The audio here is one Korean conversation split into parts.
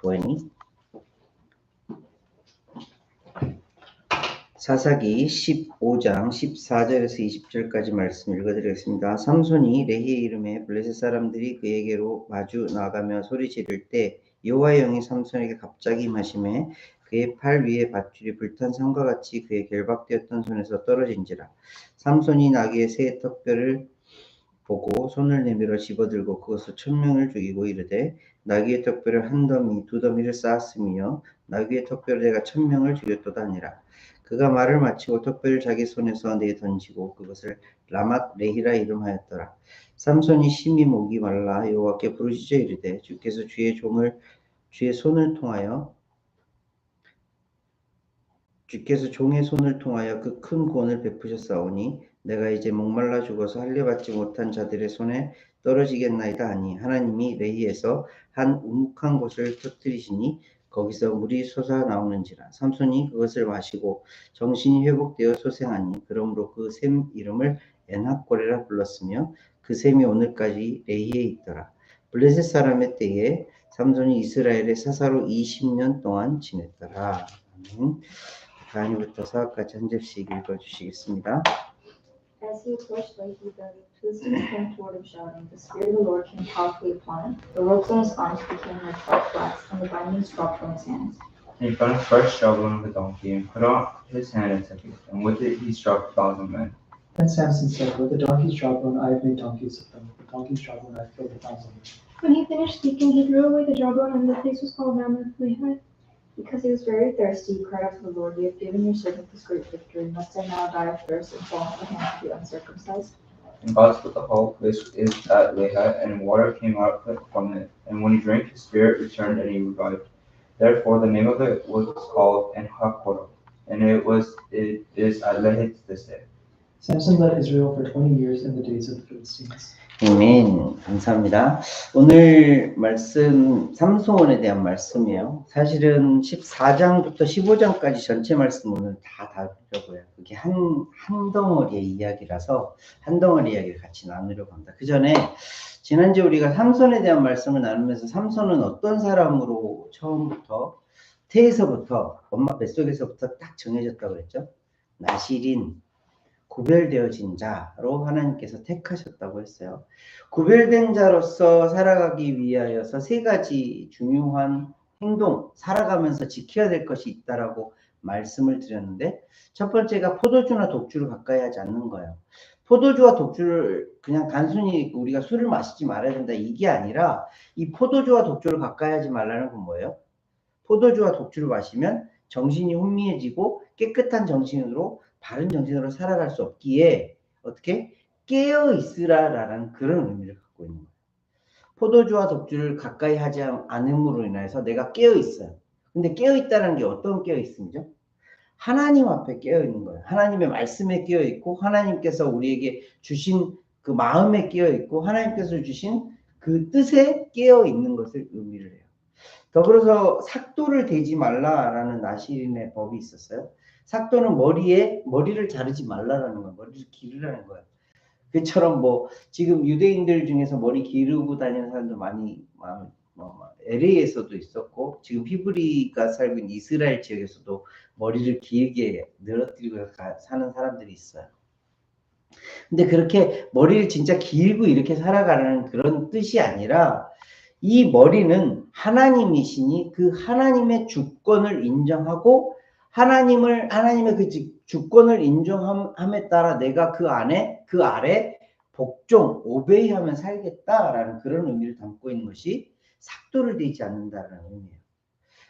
20. 사사기 15장 14절에서 20절까지 말씀 읽어드리겠습니다. 삼손이 레히의 이름에 블레셋 사람들이 그에게로 마주 나가며 소리 지를 때 여호와의 영이 삼손에게 갑자기 임하심에 그의 팔 위에 밧줄이 불탄 상과 같이 그의 결박되었던 손에서 떨어진지라. 삼손이 나귀의 새 턱뼈를 보고 손을 내밀어 집어들고 그것으로 1000명을 죽이고 이르되 나귀의 턱뼈를 한 더미 두 더미를 쌓았으며 나귀의 턱뼈로 내가 1000명을 죽였도다 하니라. 그가 말을 마치고 턱뼈를 자기 손에서 내어 던지고 그것을 라맛 레히라 이름하였더라. 삼손이 심히 목이 말라 여호와께 부르짖어 이르되 주께서 주의 손을 통하여 종의 손을 통하여 그 큰 구원을 베푸셨사오니 내가 이제 목말라 죽어서 할례받지 못한 자들의 손에 떨어지겠나이다 하니 하나님이 레히에서 한 우묵한 곳을 터뜨리시니 거기서 물이 솟아나오는지라. 삼손이 그것을 마시고 정신이 회복되어 소생하니 그러므로 그 샘 이름을 엔합고레라 불렀으며 그 샘이 오늘까지 레히에 있더라. 블레셋 사람의 때에 삼손이 이스라엘의 사사로 20년 동안 지냈더라. 아멘. 다니부터 사까지 한 절씩 읽어주시겠습니다. As he approached Lehi, the Philistines came toward him, shouting, "The Spirit of the Lord came powerfully upon him. The ropes on his arms became like hot flax, and the bindings dropped from his hands." And he found a fresh jawbone of a donkey, and put out his hand and took it, and with it he struck 1,000 men. Then Samson said, "With the donkey's jawbone I have made donkeys of them. With the donkey's jawbone I have killed 1,000 men." When he finished speaking, he threw away the jawbone, and the place was called Ramath Lehi. Because he was very thirsty, he cried out to the Lord, "You have given your servant this great victory. Must I now die of thirst and fall into the hands of the uncircumcised?" And God split the whole place is at Lehi, and water came out from it. And when he drank, his spirit returned, and he revived. Therefore the name of it was called En-hakkore, and it is at Lehi to this day. Samson led Israel for 20 years in the days of the Philistines. 아멘. 감사합니다. 오늘 말씀 삼손에 대한 말씀이에요. 사실은 14장부터 15장까지 전체 말씀 오늘 다 다루려고요. 그게 한 덩어리의 이야기라서 한 덩어리 이야기를 같이 나누려고 합니다. 그 전에 지난주에 우리가 삼손에 대한 말씀을 나누면서 삼손은 어떤 사람으로 처음부터 태에서부터 엄마 뱃속에서부터 딱 정해졌다고 그랬죠. 나실인 구별되어진 자로 하나님께서 택하셨다고 했어요. 구별된 자로서 살아가기 위하여서 세 가지 중요한 행동, 살아가면서 지켜야 될 것이 있다라고 말씀을 드렸는데 첫 번째가 포도주나 독주를 가까이 하지 않는 거예요. 포도주와 독주를 그냥 단순히 우리가 술을 마시지 말아야 된다 이게 아니라 이 포도주와 독주를 가까이 하지 말라는 건 뭐예요? 포도주와 독주를 마시면 정신이 혼미해지고 깨끗한 정신으로 바른 정신으로 살아갈 수 없기에 어떻게 깨어 있으라라는 그런 의미를 갖고 있는 거예요. 포도주와 독주를 가까이 하지 않음으로 인해서 내가 깨어 있어요. 근데 깨어 있다는 게 어떤 깨어 있음이죠? 하나님 앞에 깨어 있는 거예요. 하나님의 말씀에 깨어 있고 하나님께서 우리에게 주신 그 마음에 깨어 있고 하나님께서 주신 그 뜻에 깨어 있는 것을 의미를 해요. 더불어서 삭도를 대지 말라라는 나실인의 법이 있었어요. 삭도는 머리를 자르지 말라라는 거예요. 머리를 기르라는 거예요. 그처럼 뭐 지금 유대인들 중에서 머리 기르고 다니는 사람도 많이 LA에서도 있었고 지금 히브리가 살고 있는 이스라엘 지역에서도 머리를 길게 늘어뜨리고 사는 사람들이 있어요. 근데 그렇게 머리를 진짜 길고 이렇게 살아가는 그런 뜻이 아니라 이 머리는 하나님이시니 그 하나님의 주권을 인정하고 하나님의 그 주권을 인정함에 따라 내가 그 아래 복종, 오베이하면 살겠다라는 그런 의미를 담고 있는 것이 삭도를 대지 않는다라는 의미예요.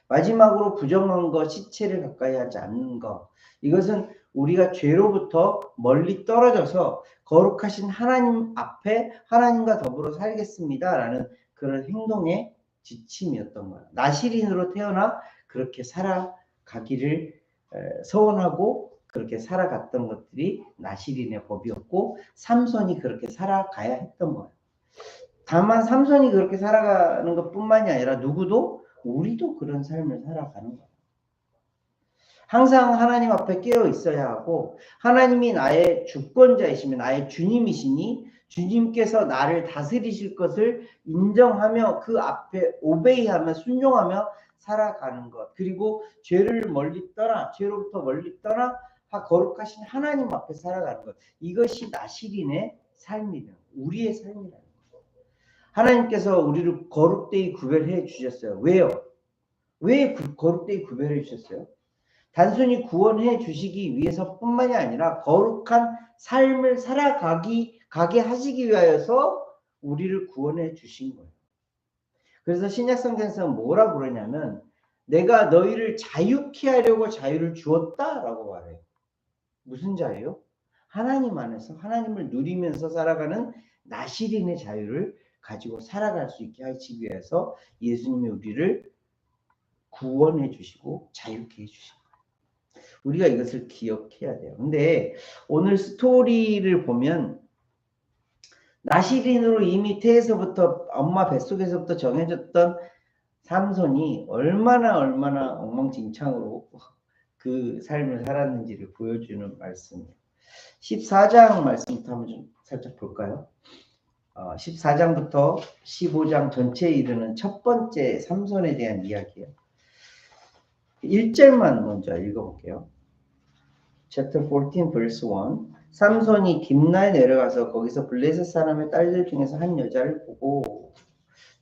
마지막으로 부정한 것, 시체를 가까이 하지 않는 것. 이것은 우리가 죄로부터 멀리 떨어져서 거룩하신 하나님 앞에 하나님과 더불어 살겠습니다라는 그런 행동의 지침이었던 거예요. 나실인으로 태어나 그렇게 살아가기를 소원하고 그렇게 살아갔던 것들이 나실인의 법이었고 삼손이 그렇게 살아가야 했던 거예요. 다만 삼손이 그렇게 살아가는 것뿐만이 아니라 우리도 그런 삶을 살아가는 거예요. 항상 하나님 앞에 깨어 있어야 하고 하나님이 나의 주권자이시면 나의 주님이시니 주님께서 나를 다스리실 것을 인정하며 그 앞에 오베이하며 순종하며 살아가는 것. 그리고 죄를 멀리 떠나, 죄로부터 멀리 떠나 거룩하신 하나님 앞에 살아가는 것. 이것이 나시린의 삶이다. 우리의 삶이라는 거예요. 하나님께서 우리를 거룩되이 구별해 주셨어요. 왜요? 왜 거룩되이 구별해 주셨어요? 단순히 구원해 주시기 위해서뿐만이 아니라 거룩한 삶을 가게 하시기 위하여서 우리를 구원해 주신 거예요. 그래서 신약 성경에서는 뭐라고 그러냐면 내가 너희를 자유케 하려고 자유를 주었다라고 말해요. 무슨 자유요? 하나님 안에서 하나님을 누리면서 살아가는 나시린의 자유를 가지고 살아갈 수 있게 하시기 위해서 예수님이 우리를 구원해 주시고 자유케 해 주신 거예요. 우리가 이것을 기억해야 돼요. 근데 오늘 스토리를 보면 나시린으로 이미 태에서부터 엄마 뱃속에서부터 정해졌던 삼손이 얼마나 엉망진창으로 그 삶을 살았는지를 보여주는 말씀이에요. 14장 말씀부터 한번 좀 살짝 볼까요? 14장부터 15장 전체에 이르는 첫 번째 삼손에 대한 이야기예요. 1절만 먼저 읽어볼게요. Chapter 14, verse 1. 삼손이 딥나에 내려가서 거기서 블레셋 사람의 딸들 중에서 한 여자를 보고,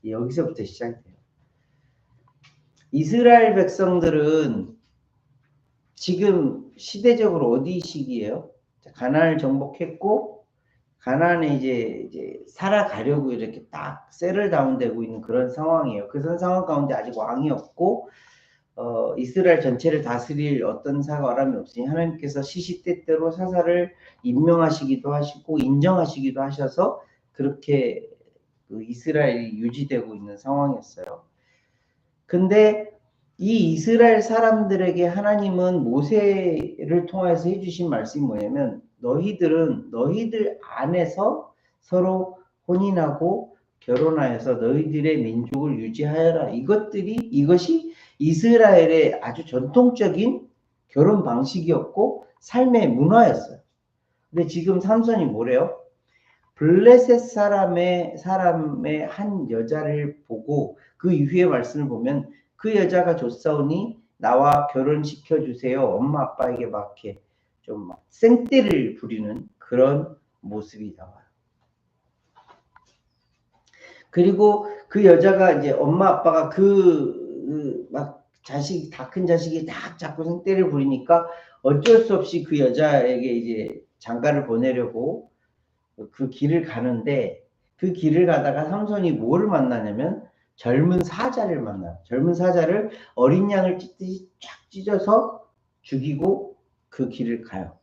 여기서부터 시작돼요. 이스라엘 백성들은 지금 시대적으로 어디 시기예요? 가나안을 정복했고 가나안에 이제 살아가려고 이렇게 딱 세를 다운되고 있는 그런 상황이에요. 그런 상황 가운데 아직 왕이 없고 이스라엘 전체를 다스릴 어떤 사람이 없으니 하나님께서 시시때때로 사사를 임명하시기도 하시고 인정하시기도 하셔서 그렇게 이스라엘이 유지되고 있는 상황이었어요. 근데 이 이스라엘 사람들에게 하나님은 모세를 통해서 해주신 말씀이 뭐냐면 너희들은 너희들 안에서 서로 혼인하고 결혼하여서 너희들의 민족을 유지하여라. 이것이 이스라엘의 아주 전통적인 결혼 방식이었고 삶의 문화였어요. 근데 지금 삼손이 뭐래요? 블레셋 사람의 한 여자를 보고 그 이후의 말씀을 보면 그 여자가 좋사오니 나와 결혼시켜 주세요. 엄마 아빠에게 막 이렇게 좀 생떼를 부리는 그런 모습이 나와요. 그리고 그 여자가 이제 엄마 아빠가 막 다 큰 자식이 딱 자꾸 생떼를 부리니까 어쩔 수 없이 그 여자에게 이제 장가를 보내려고 그 길을 가는데 그 길을 가다가 삼손이 뭐를 만나냐면 젊은 사자를 만나요. 젊은 사자를 어린 양을 찢듯이 쫙 찢어서 죽이고 그 길을 가요.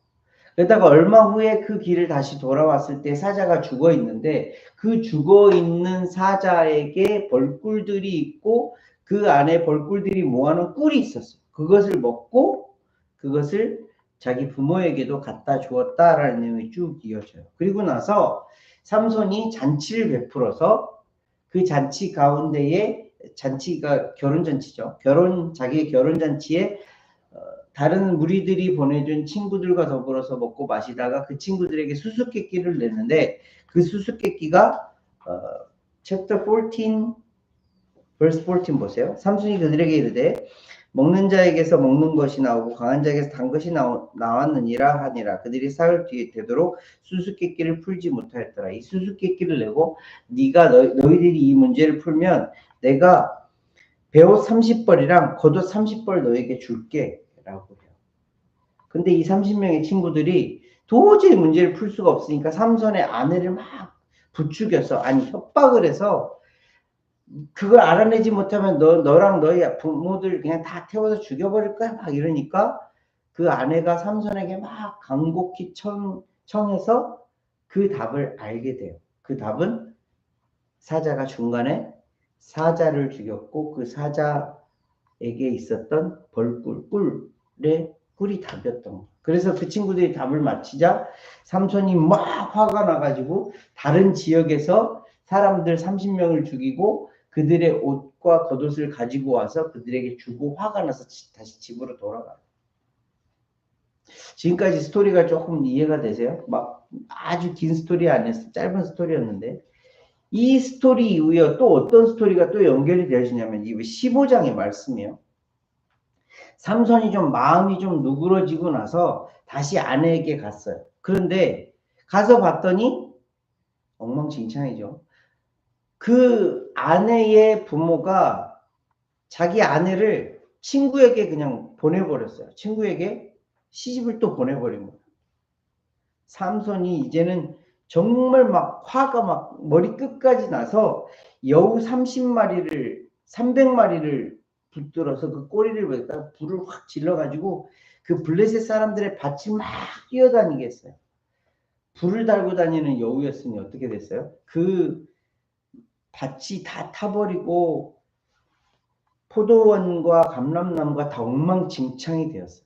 그러다가 얼마 후에 그 길을 다시 돌아왔을 때 사자가 죽어 있는데 그 죽어 있는 사자에게 벌꿀들이 있고 그 안에 벌꿀들이 모아놓은 꿀이 있었어요. 그것을 먹고 그것을 자기 부모에게도 갖다 주었다라는 내용이 쭉 이어져요. 그리고 나서 삼손이 잔치를 베풀어서 그 잔치 가운데에 잔치가 결혼잔치죠. 자기의 결혼잔치에 다른 무리들이 보내준 친구들과 더불어서 먹고 마시다가 그 친구들에게 수수께끼를 냈는데 그 수수께끼가 chapter 14 verse 14 보세요. 삼손이 그들에게 이르되 먹는 자에게서 먹는 것이 나오고 강한 자에게서 단 것이 나왔느니라 하니라. 그들이 사흘 뒤에 되도록 수수께끼를 풀지 못하였더라. 이 수수께끼를 내고 너희들이 이 문제를 풀면 내가 베옷 30벌이랑 겉옷 30벌 너에게 줄게 라고 해요. 근데 이 30명의 친구들이 도저히 문제를 풀 수가 없으니까 삼손의 아내를 막 부추겨서 협박을 해서 그걸 알아내지 못하면 너랑 너희 부모들 그냥 다 태워서 죽여버릴 거야 막 이러니까 그 아내가 삼손에게 막 간곡히 청해서 그 답을 알게 돼요. 그 답은 사자가 중간에 사자를 죽였고 그 사자에게 있었던 벌꿀의 꿀이 답이었던 거예요. 그래서 그 친구들이 답을 맞히자 삼손이 막 화가 나가지고 다른 지역에서 사람들 30명을 죽이고 그들의 옷과 겉옷을 가지고 와서 그들에게 주고 화가 나서 다시 집으로 돌아가요. 지금까지 스토리가 조금 이해가 되세요? 막 아주 긴 스토리 아니었어. 짧은 스토리였는데 이 스토리 이후에 또 어떤 스토리가 또 연결이 되시냐면 이 15장의 말씀이에요. 삼손이 좀 마음이 좀 누그러지고 나서 다시 아내에게 갔어요. 그런데 가서 봤더니 엉망진창이죠. 그 아내의 부모가 자기 아내를 친구에게 그냥 보내버렸어요. 친구에게 시집을 또 보내버린 거예요. 삼손이 이제는 정말 막 화가 막 머리 끝까지 나서 여우 30마리를 300마리를 붙들어서 그 꼬리를 갖다가 불을 확 질러가지고 그 블레셋 사람들의 밭이 막 뛰어다니게 했어요. 불을 달고 다니는 여우였으니 어떻게 됐어요? 그 밭이 다 타버리고 포도원과 감람나무가 다 엉망진창이 되었어요.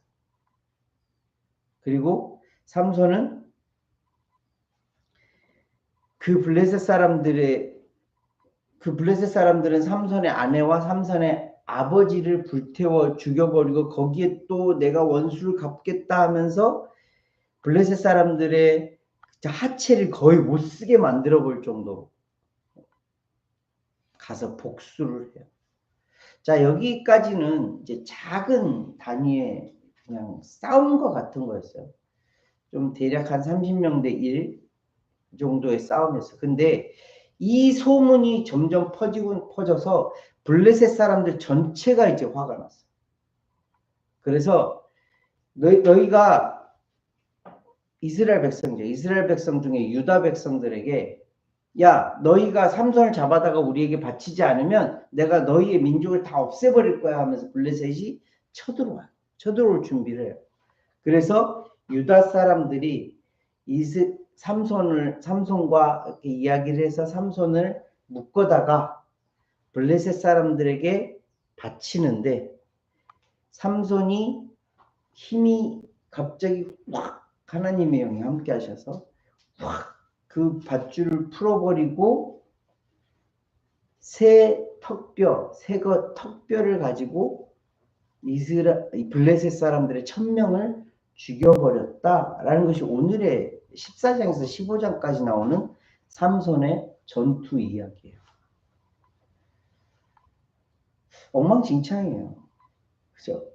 그리고 삼손은 그 블레셋 사람들은 삼손의 아내와 삼손의 아버지를 불태워 죽여버리고 거기에 또 내가 원수를 갚겠다 하면서 블레셋 사람들의 하체를 거의 못 쓰게 만들어 볼 정도로 가서 복수를 해요. 자, 여기까지는 이제 작은 단위의 그냥 싸움과 같은 거였어요. 좀 대략 한 30명 대 1 정도의 싸움이었어요. 근데 이 소문이 점점 퍼져서 블레셋 사람들 전체가 이제 화가 났어요. 그래서 너희가 이스라엘 백성 중에 유다 백성들에게 야, 너희가 삼손을 잡아다가 우리에게 바치지 않으면 내가 너희의 민족을 다 없애버릴 거야 하면서 블레셋이 쳐들어와요. 쳐들어올 준비를 해요. 그래서 유다 사람들이 삼손과 이렇게 이야기를 해서 삼손을 묶어다가 블레셋 사람들에게 바치는데 삼손이 힘이 갑자기 확 하나님의 영이 함께 하셔서 확 그 밧줄을 풀어버리고 새 턱뼈를 가지고 블레셋 사람들의 1000명을 죽여버렸다라는 것이 오늘의 14장에서 15장까지 나오는 삼손의 전투 이야기예요. 엉망진창이에요. 그죠?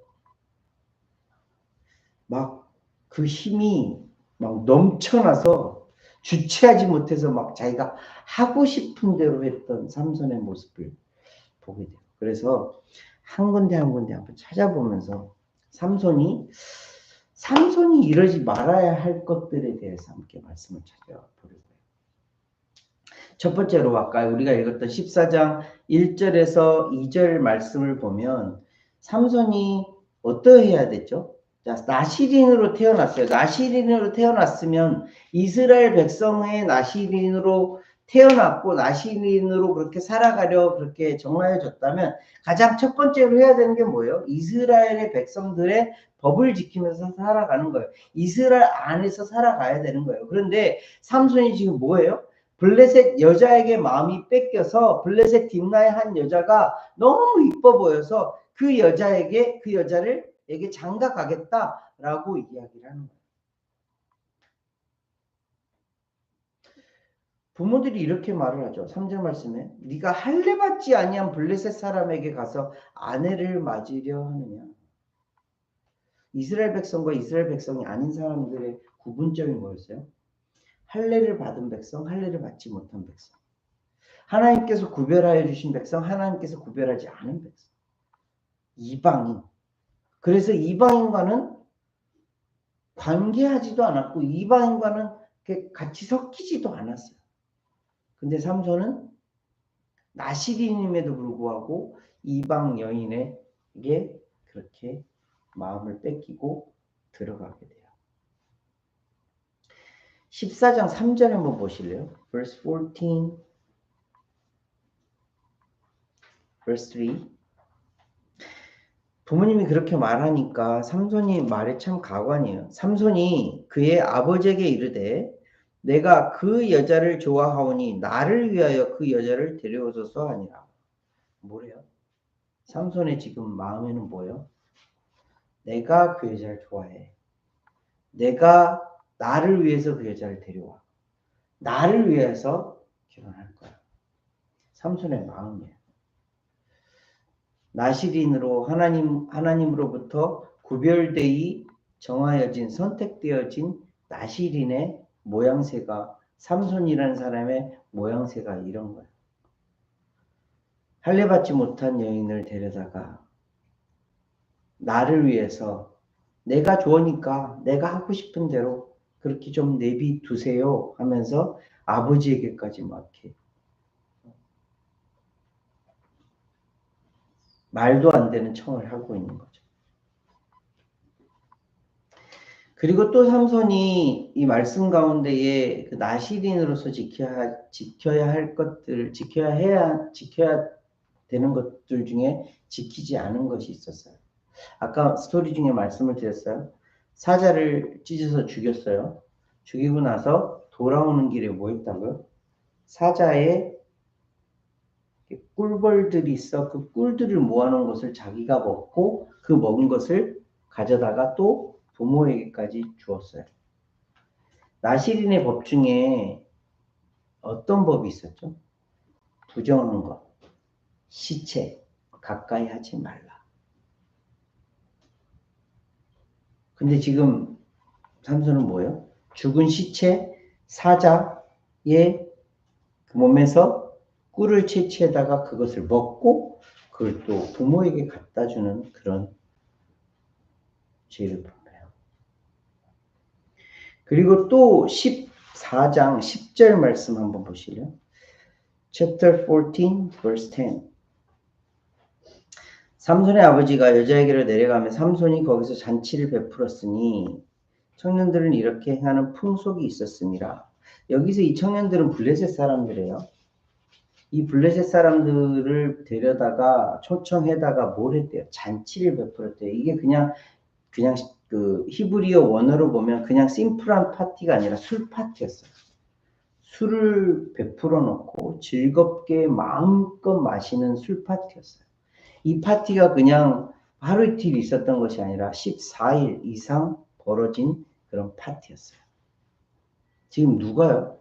막 그 힘이 막 넘쳐나서 주체하지 못해서 막 자기가 하고 싶은 대로 했던 삼손의 모습을 보게 돼요. 그래서 한 군데 한번 찾아보면서 삼손이 이러지 말아야 할 것들에 대해서 함께 말씀을 찾아보려고요. 첫 번째로 아까 우리가 읽었던 14장 1절에서 2절 말씀을 보면 삼손이 어떠해야 됐죠? 자, 나시린으로 태어났어요. 나시린으로 태어났으면 이스라엘 백성의 나시린으로 태어났고 나시린으로 그렇게 살아가려 그렇게 정하여졌다면 가장 첫 번째로 해야 되는 게 뭐예요? 이스라엘의 백성들의 법을 지키면서 살아가는 거예요. 이스라엘 안에서 살아가야 되는 거예요. 그런데 삼손이 지금 뭐예요? 블레셋 여자에게 마음이 뺏겨서 블레셋 딥나의 한 여자가 너무 이뻐 보여서 그 여자를 장가 가겠다라고 이야기를 하는 거예요. 부모들이 이렇게 말을 하죠. 3절 말씀에 네가 할례 받지 아니한 블레셋 사람에게 가서 아내를 맞으려 하느냐. 이스라엘 백성과 이스라엘 백성이 아닌 사람들의 구분점이 뭐였어요? 할례를 받은 백성, 할례를 받지 못한 백성. 하나님께서 구별하여 주신 백성, 하나님께서 구별하지 않은 백성. 이방인. 그래서 이방인과는 관계하지도 않았고 이방인과는 같이 섞이지도 않았어요. 근데 삼손은 나시린임에도 불구하고 이방 여인에게 그렇게 마음을 뺏기고 들어가게 돼요. 14장 3절 한번 보실래요? Verse 14, verse 3. 부모님이 그렇게 말하니까 삼손이 말에 참 가관이에요. 삼손이 그의 아버지에게 이르되 내가 그 여자를 좋아하오니 나를 위하여 그 여자를 데려오소서 하니라. 뭐래요? 삼손의 지금 마음에는 뭐예요? 내가 그 여자를 좋아해. 내가 나를 위해서 그 여자를 데려와. 나를 위해서 결혼할 거야. 삼손의 마음이에요. 나시린으로 하나님으로부터 구별되이 정하여진 선택되어진 나시린의 모양새가 삼손이라는 사람의 모양새가 이런 거예요. 할례받지 못한 여인을 데려다가 나를 위해서 내가 좋으니까 내가 하고 싶은 대로 그렇게 좀 내비두세요 하면서 아버지에게까지 막 이렇게 말도 안 되는 청을 하고 있는 거죠. 그리고 또 삼손이 이 말씀 가운데에 그 나시린으로서 지켜야 할 것들, 지켜야 되는 것들 중에 지키지 않은 것이 있었어요. 아까 스토리 중에 말씀을 드렸어요. 사자를 찢어서 죽였어요. 죽이고 나서 돌아오는 길에 뭐 했다고요? 사자의 꿀벌들이 있어. 그 꿀들을 모아놓은 것을 자기가 먹고 그 먹은 것을 가져다가 또 부모에게까지 주었어요. 나시린의 법 중에 어떤 법이 있었죠? 부정한 것, 시체, 가까이 하지 말라. 근데 지금 삼손은 뭐예요? 죽은 시체, 사자의 그 몸에서 꿀을 채취해다가 그것을 먹고 그걸 또 부모에게 갖다 주는 그런 죄를 범해요. 그리고 또 14장 10절 말씀 한번 보실래요? Chapter 14, verse 10. 삼손의 아버지가 여자에게로 내려가며 삼손이 거기서 잔치를 베풀었으니 청년들은 이렇게 하는 풍속이 있었습니다. 여기서 이 청년들은 블레셋 사람들이에요. 이 블레셋 사람들을 데려다가 초청해다가 뭘 했대요? 잔치를 베풀었대요. 이게 그냥 그 히브리어 원어로 보면 그냥 심플한 파티가 아니라 술 파티였어요. 술을 베풀어 놓고 즐겁게 마음껏 마시는 술 파티였어요. 이 파티가 그냥 하루 이틀 있었던 것이 아니라 14일 이상 벌어진 그런 파티였어요. 지금 누가요?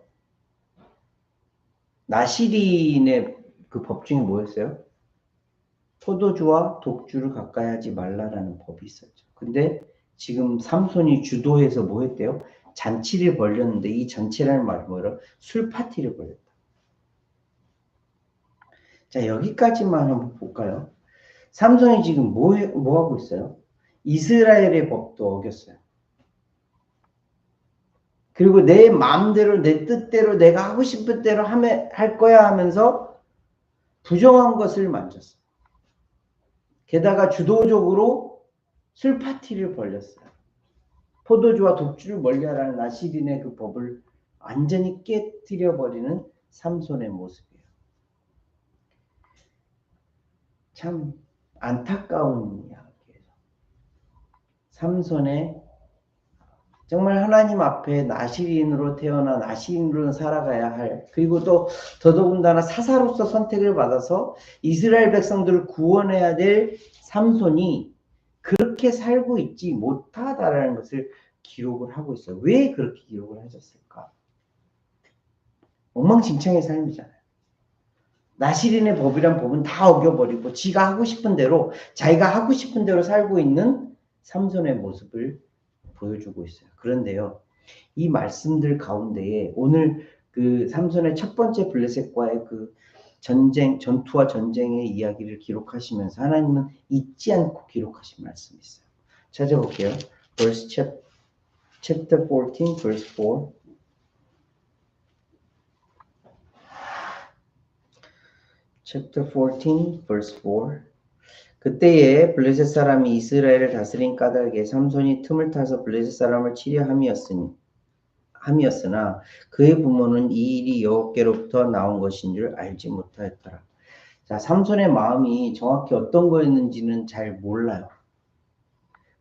나시린의 그 법 중에 뭐였어요? 포도주와 독주를 가까이 하지 말라라는 법이 있었죠. 근데 지금 삼손이 주도해서 뭐 했대요? 잔치를 벌였는데 이 잔치라는 말은 뭐예요? 술 파티를 벌였다. 자, 여기까지만 한번 볼까요? 삼손이 지금 뭐 하고 있어요? 이스라엘의 법도 어겼어요. 그리고 내 마음대로, 내 뜻대로, 내가 하고 싶은 대로 할 거야 하면서 부정한 것을 만졌어요. 게다가 주도적으로 술 파티를 벌였어요. 포도주와 독주를 멀리하라는 나시린의 그 법을 완전히 깨뜨려버리는 삼손의 모습이에요. 참 안타까운 이야기예요. 삼손의 정말 하나님 앞에 나시린으로 태어나 나시린으로 살아가야 할, 그리고 또 더더군다나 사사로서 선택을 받아서 이스라엘 백성들을 구원해야 될 삼손이 그렇게 살고 있지 못하다라는 것을 기록을 하고 있어요. 왜 그렇게 기록을 하셨을까? 엉망진창의 삶이잖아요. 나시린의 법이란 법은 다 어겨버리고 지가 하고 싶은 대로, 자기가 하고 싶은 대로 살고 있는 삼손의 모습을 보여주고 있어요. 그런데요, 이 말씀들 가운데에 오늘 그 삼손의 첫 번째 블레셋과의 그 전투와 전쟁의 이야기를 기록하시면서 하나님은 잊지 않고 기록하신 말씀이 있어요. 찾아볼게요. chapter 14, verse 4. chapter 14, verse 4. 그때에 블레셋 사람이 이스라엘을 다스린 까닭에 삼손이 틈을 타서 블레셋 사람을 치려 함이었으나 그의 부모는 이 일이 여호와께로부터 나온 것인 줄 알지 못하였더라. 자, 삼손의 마음이 정확히 어떤 거였는지는 잘 몰라요.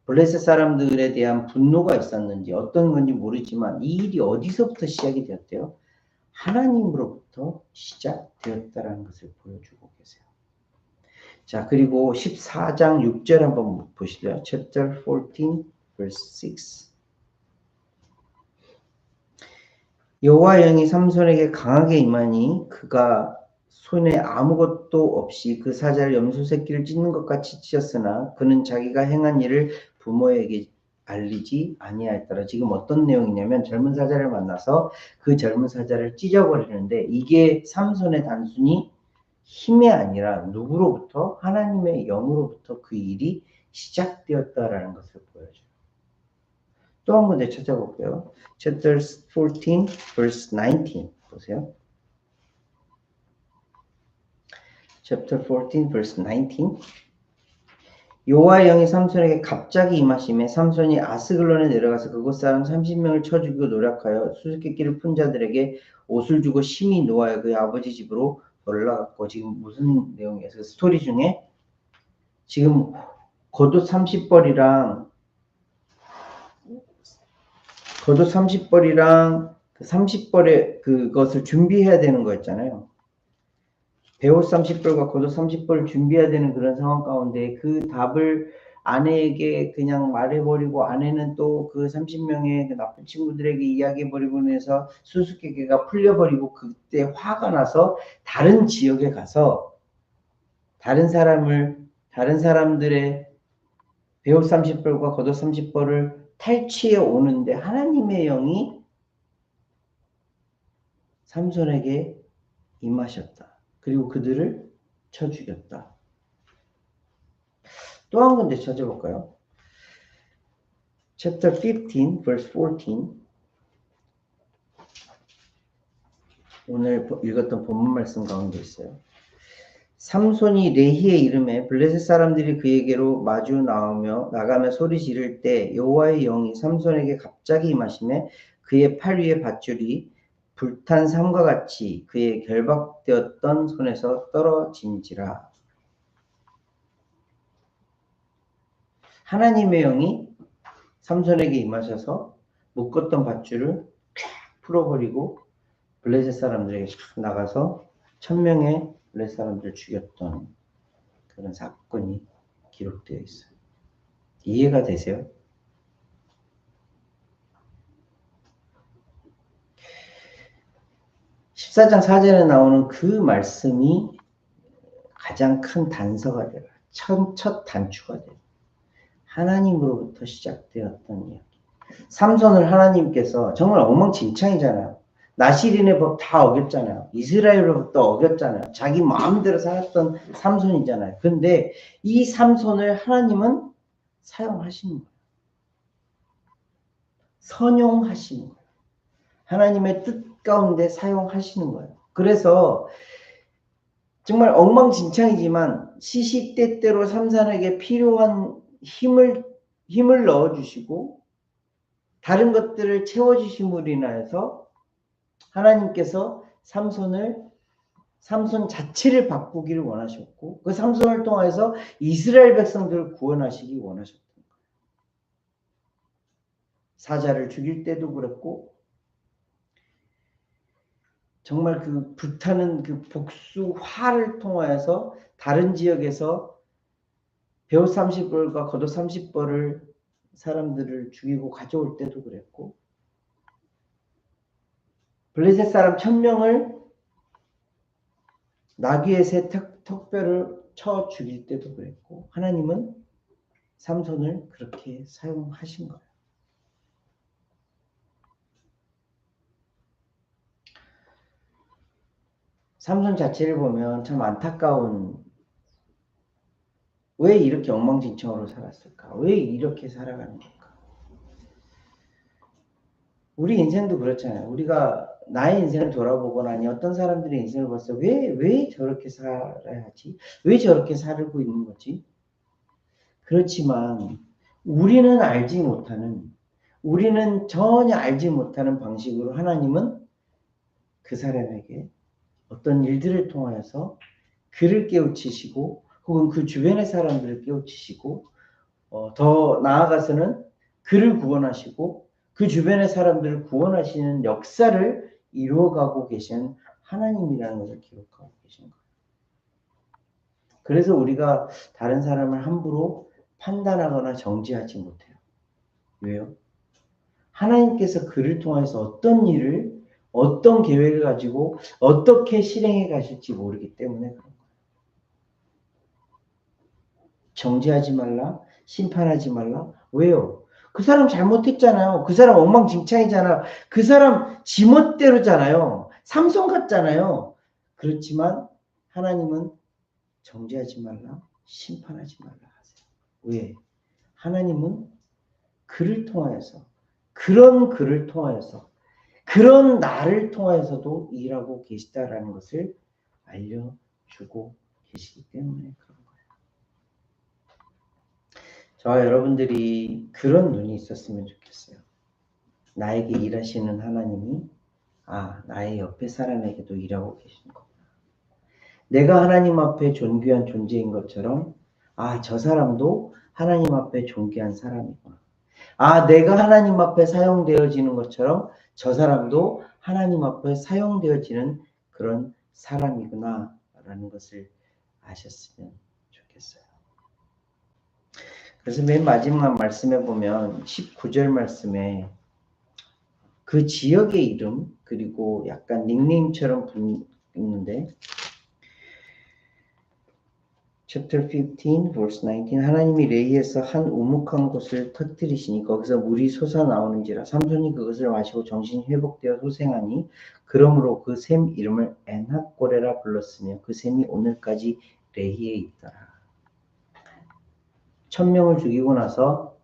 블레셋 사람들에 대한 분노가 있었는지 어떤 건지 모르지만 이 일이 어디서부터 시작이 되었대요? 하나님으로부터 시작되었다라는 것을 보여주고 계세요. 자, 그리고 14장 6절 한번 보실래요? Chapter 14, verse 6. 여호와 영이 삼손에게 강하게 임하니 그가 손에 아무것도 없이 그 사자를 염소 새끼를 찢는 것 같이 찢었으나 그는 자기가 행한 일을 부모에게 알리지 아니하였더라. 지금 어떤 내용이냐면 젊은 사자를 만나서 그 젊은 사자를 찢어버리는데 이게 삼손의 단순히 힘이 아니라 누구로부터? 하나님의 영으로부터 그 일이 시작되었다라는 것을 보여줘요. 또 한 군데 찾아볼게요. Chapter 14, verse 19 보세요. Chapter 14, verse 19 여호와의 영이 삼손에게 갑자기 임하심에 삼손이 아스글론에 내려가서 그곳 사람 30명을 쳐 죽이고 노력하여 수수께끼를 푼 자들에게 옷을 주고 심히 노하여 그의 아버지 집으로 올라갔고 지금 무슨 내용이에요? 그 스토리 중에 지금 겉옷 30벌이랑 겉옷 30벌이랑 그 30벌의 그것을 준비해야 되는 거였잖아요. 배옷 30벌과 겉옷 30벌을 준비해야 되는 그런 상황 가운데 그 답을 아내에게 그냥 말해버리고 아내는 또 그 30명의 그 나쁜 친구들에게 이야기해버리고 해서 수수께끼가 풀려버리고 그때 화가 나서 다른 지역에 가서 다른 사람들의 배옷 30벌과 겉옷 30벌을 탈취해 오는데 하나님의 영이 삼손에게 임하셨다. 그리고 그들을 쳐 죽였다. 또 한 군데 찾아볼까요? Chapter 15, verse 14 오늘 읽었던 본문 말씀 가운데 있어요. 삼손이 레히의 이름에 블레셋 사람들이 그에게로 마주 나가며 소리 지를 때 여호와의 영이 삼손에게 갑자기 임하심에 그의 팔 위에 밧줄이 불탄 삼과 같이 그의 결박되었던 손에서 떨어진지라. 하나님의 영이 삼손에게 임하셔서 묶었던 밧줄을 풀어버리고 블레셋 사람들에게 나가서 1000명의 블레셋 사람들을 죽였던 그런 사건이 기록되어 있어요. 이해가 되세요? (14장 4절에) 나오는 그 말씀이 가장 큰 단서가 돼요. 첫 단추가 돼요. 하나님으로부터 시작되었던 이야기. 삼손을 하나님께서 정말 엉망진창이잖아요. 나시린의 법 다 어겼잖아요. 이스라엘로부터 어겼잖아요. 자기 마음대로 살았던 삼손이잖아요. 근데 이 삼손을 하나님은 사용하시는 거예요. 선용하시는 거예요. 하나님의 뜻 가운데 사용하시는 거예요. 그래서 정말 엉망진창이지만 시시때때로 삼손에게 필요한 힘을 넣어주시고 다른 것들을 채워주심으로 인하여서 하나님께서 삼손 자체를 바꾸기를 원하셨고 그 삼손을 통해서 이스라엘 백성들을 구원하시기 원하셨던 거예요. 사자를 죽일 때도 그랬고 정말 그 불타는 그 복수화를 통하여서 다른 지역에서 배옷 30벌과 겉옷 30벌을 사람들을 죽이고 가져올 때도 그랬고 블레셋 사람 1000명을 나귀의 새 턱뼈를 쳐 죽일 때도 그랬고 하나님은 삼손을 그렇게 사용하신 거예요. 삼손 자체를 보면 참 안타까운 왜 이렇게 엉망진창으로 살았을까? 왜 이렇게 살아가는 걸까? 우리 인생도 그렇잖아요. 우리가 나의 인생을 돌아보거나 아니 어떤 사람들의 인생을 봤을 때 왜 저렇게 살아야 하지? 왜 저렇게 살고 있는 거지? 그렇지만 우리는 전혀 알지 못하는 방식으로 하나님은 그 사람에게 어떤 일들을 통하여서 그를 깨우치시고 혹은 그 주변의 사람들을 깨우치시고 더 나아가서는 그를 구원하시고 그 주변의 사람들을 구원하시는 역사를 이루어가고 계신 하나님이라는 것을 기록하고 계신 거예요. 그래서 우리가 다른 사람을 함부로 판단하거나 정죄하지 못해요. 왜요? 하나님께서 그를 통해서 어떤 일을 어떤 계획을 가지고 어떻게 실행해 가실지 모르기 때문에 그런 거예요. 정죄하지 말라, 심판하지 말라. 왜요? 그 사람 잘못했잖아요. 그 사람 엉망진창이잖아요. 그 사람 지멋대로잖아요. 삼손 같잖아요. 그렇지만 하나님은 정죄하지 말라, 심판하지 말라 하세요. 왜? 하나님은 그를 통하여서, 그런 그를 통하여서, 그런 나를 통하여서도 일하고 계시다라는 것을 알려주고 계시기 때문에 그런 거예요. 저와 여러분들이 그런 눈이 있었으면 좋겠어요. 나에게 일하시는 하나님이 나의 옆에 사람에게도 일하고 계시는 거구나. 내가 하나님 앞에 존귀한 존재인 것처럼 저 사람도 하나님 앞에 존귀한 사람이구나. 내가 하나님 앞에 사용되어지는 것처럼 저 사람도 하나님 앞에 사용되어지는 그런 사람이구나 라는 것을 아셨으면 좋겠어요. 그래서 맨 마지막 말씀에 보면 19절 말씀에 그 지역의 이름 그리고 약간 닉네임처럼 있는데 chapter 15 verse 19 하나님이 레이에서 한 우묵한 곳을 터뜨리시니 거기서 물이 솟아나오는지라 삼손이 그것을 마시고 정신이 회복되어 소생하니 그러므로 그 샘 이름을 엔하꼬레라 불렀으며 그 샘이 오늘까지 레이에 있더라. 1000명을 죽이고 나서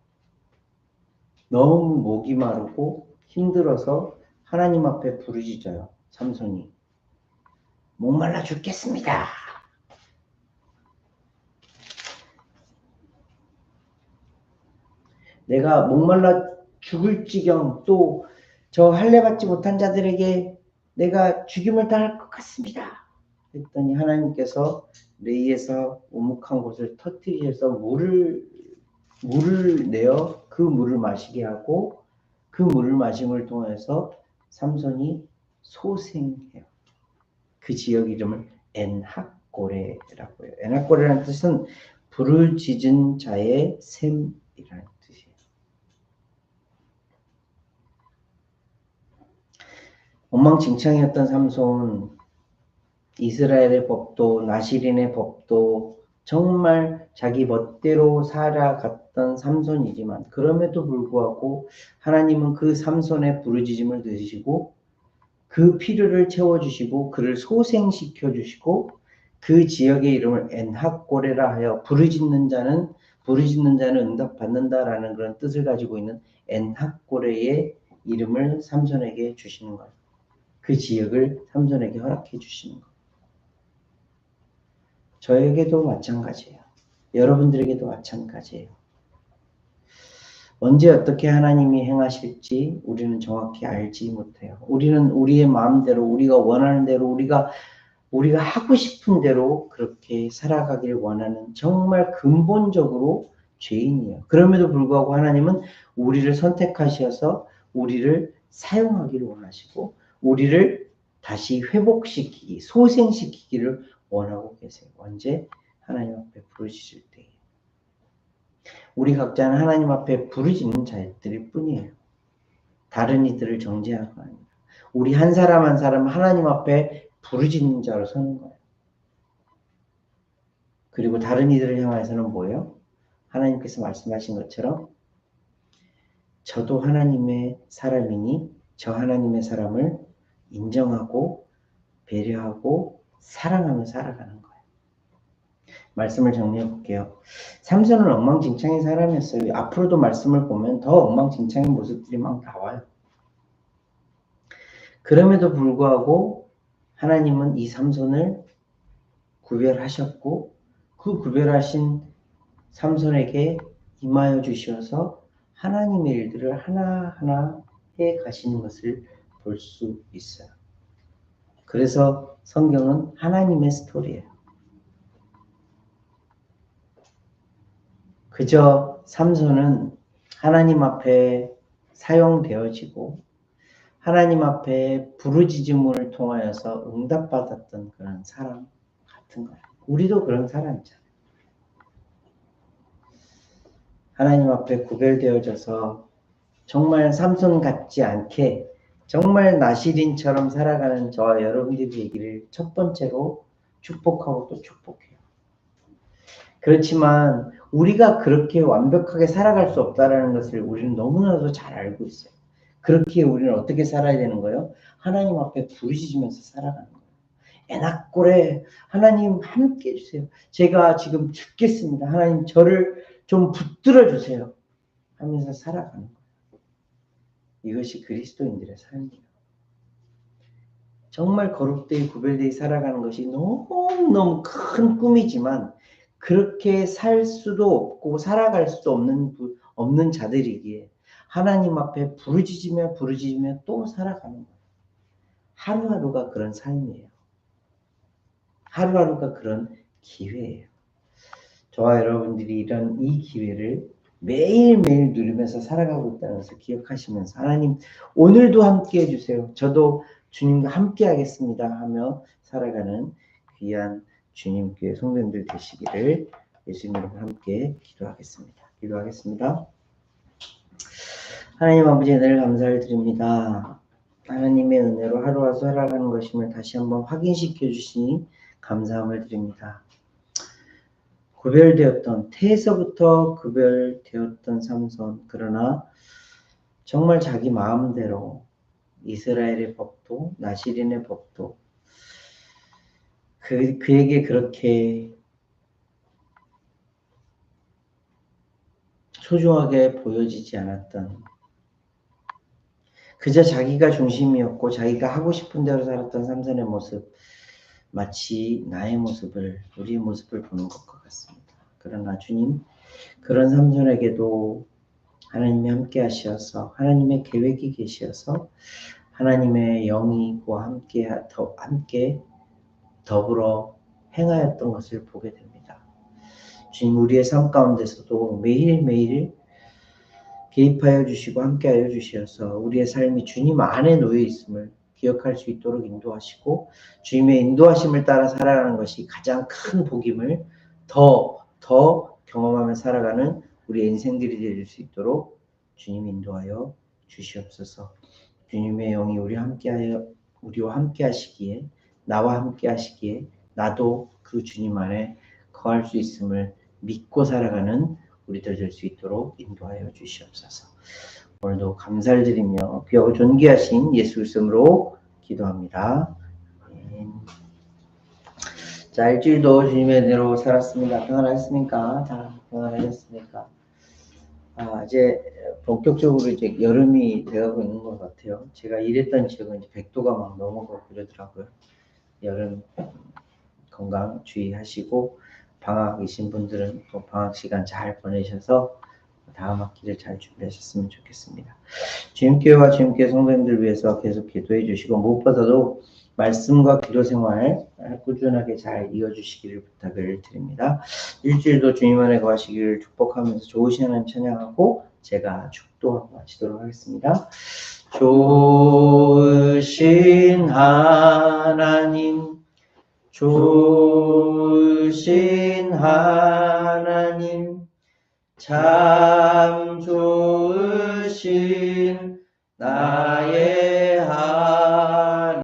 너무 목이 마르고 힘들어서 하나님 앞에 부르짖어요. 삼손이 목말라 죽겠습니다. 내가 목말라 죽을 지경 또 저 할례 받지 못한 자들에게 내가 죽임을 당할 것 같습니다. 그랬더니 하나님께서 레이에서 우묵한 곳을 터뜨리셔서 물을 내어 그 물을 마시게 하고 그 물을 마심을 통해서 삼손이 소생해요. 그 지역 이름을 엔하꼬레라고 해요. 엔하꼬레라는 뜻은 부르짖은 자의 샘이라는 뜻이에요. 엉망진창이었던 삼손, 이스라엘의 법도 나시린의 법도 정말 자기 멋대로 살아갔던 삼손이지만 그럼에도 불구하고 하나님은 그 삼손의 부르짖음을 들으시고 그 필요를 채워주시고 그를 소생시켜 주시고 그 지역의 이름을 엔하꼬레라 하여 부르짖는 자는 응답받는다라는 그런 뜻을 가지고 있는 엔하꼬레의 이름을 삼손에게 주시는 거예요. 그 지역을 삼손에게 허락해 주시는 거예요. 저에게도 마찬가지예요. 여러분들에게도 마찬가지예요. 언제 어떻게 하나님이 행하실지 우리는 정확히 알지 못해요. 우리는 우리의 마음대로 우리가 원하는 대로 우리가 하고 싶은 대로 그렇게 살아가길 원하는 정말 근본적으로 죄인이에요. 그럼에도 불구하고 하나님은 우리를 선택하셔서 우리를 사용하기를 원하시고 우리를 다시 회복시키기, 소생시키기를 원하고 계세요. 언제? 하나님 앞에 부르짖을 때. 우리 각자는 하나님 앞에 부르짖는 자들일 뿐이에요. 다른 이들을 정죄하는 거 아닙니다. 우리 한 사람 한 사람 하나님 앞에 부르짖는 자로 서는 거예요. 그리고 다른 이들을 향해서는 뭐예요? 하나님께서 말씀하신 것처럼 저도 하나님의 사람이니 저 하나님의 사람을 인정하고 배려하고 사랑하며 살아가는 거예요. 말씀을 정리해 볼게요. 삼손은 엉망진창의 사람이었어요. 앞으로도 말씀을 보면 더 엉망진창의 모습들이 막 나와요. 그럼에도 불구하고 하나님은 이 삼손을 구별하셨고 그 구별하신 삼손에게 임하여 주셔서 하나님의 일들을 하나하나 해 가시는 것을 볼 수 있어요. 그래서 성경은 하나님의 스토리예요. 그저 삼손은 하나님 앞에 사용되어지고 하나님 앞에 부르짖음을 통하여서 응답받았던 그런 사람 같은 거예요. 우리도 그런 사람이잖아요. 하나님 앞에 구별되어져서 정말 삼손 같지 않게 정말 나시린처럼 살아가는 저와 여러분들이 되기를 첫 번째로 축복하고 또 축복해요. 그렇지만 우리가 그렇게 완벽하게 살아갈 수 없다는 것을 우리는 너무나도 잘 알고 있어요. 그렇게 우리는 어떻게 살아야 되는 거예요? 하나님 앞에 부르짖으면서 살아가는 거예요. 애낙골에 하나님 함께 해주세요. 제가 지금 죽겠습니다. 하나님 저를 좀 붙들어 주세요. 하면서 살아가는 거예요. 이것이 그리스도인들의 삶이에요. 정말 거룩되이 구별되이 살아가는 것이 너무너무 큰 꿈이지만 그렇게 살 수도 없고 살아갈 수도 없는 자들이기에 하나님 앞에 부르짖으며 또 살아가는 거예요. 하루하루가 그런 삶이에요. 하루하루가 그런 기회예요. 저와 여러분들이 이런 이 기회를 매일매일 누리면서 살아가고 있다는 것을 기억하시면서 하나님 오늘도 함께 해주세요. 저도 주님과 함께 하겠습니다 하며 살아가는 귀한 주님께 성도님들 되시기를 예수님 이름으로 함께 기도하겠습니다. 하나님 아버지 은혜를 감사를 드립니다. 하나님의 은혜로 하루하루 살아가는 것임을 다시 한번 확인시켜 주시니 감사함을 드립니다. 구별되었던 태에서부터 구별되었던 삼손, 그러나 정말 자기 마음대로 이스라엘의 법도 나시린의 법도 그에게 그렇게 소중하게 보여지지 않았던, 그저 자기가 중심이었고 자기가 하고 싶은 대로 살았던 삼손의 모습, 마치 나의 모습을, 우리의 모습을 보는 것과 같습니다. 그러나 주님, 그런 삼손에게도 하나님이 함께 하셔서 하나님의 계획이 계셔서 하나님의 영이 그와 함께 더불어 행하였던 것을 보게 됩니다. 주님, 우리의 삶 가운데서도 매일매일 개입하여 주시고 함께하여 주셔서 우리의 삶이 주님 안에 놓여 있음을 기억할 수 있도록 인도하시고 주님의 인도하심을 따라 살아가는 것이 가장 큰 복임을 더 경험하며 살아가는 우리의 인생들이 될 수 있도록 주님 인도하여 주시옵소서. 주님의 영이 우리와 함께 하시기에, 나와 함께 하시기에 나도 그 주님 안에 거할 수 있음을 믿고 살아가는 우리들 될 수 있도록 인도하여 주시옵소서. 오늘도 감사를 드리며 귀하고 존귀하신 예수 그리스도로 기도합니다. 아멘. 자, 일주일도 주님의 은혜로 살았습니다. 평안하셨습니까? 자, 평안하셨습니까? 이제 본격적으로 이제 여름이 되어가고 있는 것 같아요. 제가 일했던 지역은 이제 100도가 막 넘어가고 그러더라고요. 여름 건강 주의하시고 방학이신 분들은 또 방학 시간 잘 보내셔서 다음 학기를 잘 준비하셨으면 좋겠습니다. 주님교회와 주님교회 성도님들 위해서 계속 기도해 주시고 무엇보다도 말씀과 기도 생활 꾸준하게 잘 이어주시기를 부탁을 드립니다. 일주일도 주님 안에 거하시기를 축복하면서 좋으신 하나님 찬양하고 제가 축도하고 마치도록 하겠습니다. 좋으신 하나님, 좋으신 하나님, 참 좋으신 나의